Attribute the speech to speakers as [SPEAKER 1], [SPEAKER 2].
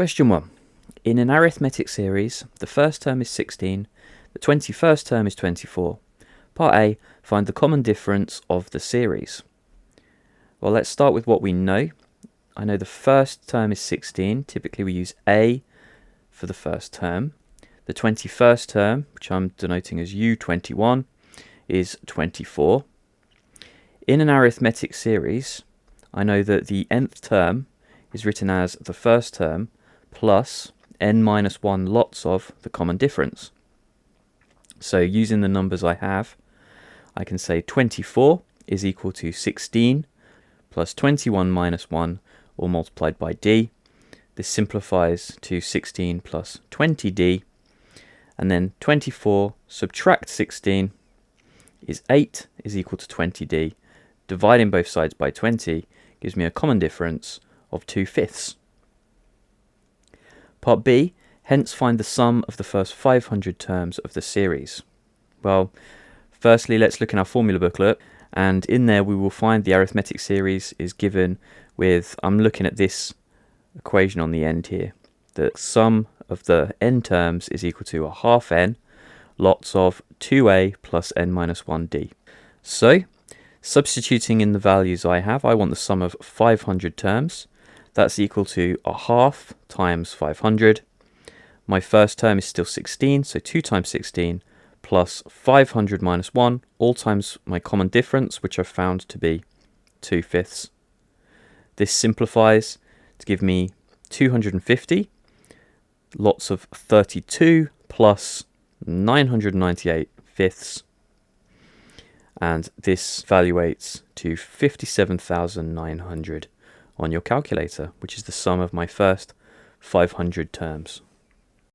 [SPEAKER 1] Question 1. In an arithmetic series, the first term is 16, the 21st term is 24. Part A, find the common difference of the series. Well, let's start with what we know. I know the first term is 16. Typically we use A for the first term. The 21st term, which I'm denoting as U21, is 24. In an arithmetic series, I know that the nth term is written as the first term plus n minus 1 lots of the common difference. So using the numbers I have, I can say 24 is equal to 16 plus 21 minus 1, all multiplied by d. This simplifies to 16 plus 20d. And then 24 subtract 16 is 8 is equal to 20d. Dividing both sides by 20 gives me a common difference of 2/5. Part B, hence find the sum of the first 500 terms of the series. Well, firstly, let's look in our formula booklet, and in there we will find the arithmetic series is given with, I'm looking at this equation on the end here, the sum of the n terms is equal to a half n lots of 2a plus n minus 1d. So, substituting in the values I have, I want the sum of 500 terms. That's equal to a half times 500. My first term is still 16, so 2 times 16 plus 500 minus 1, all times my common difference, which I've found to be 2/5. This simplifies to give me 250, lots of 32 plus 998 fifths. And this evaluates to 57,900 on your calculator, which is the sum of my first 500 terms.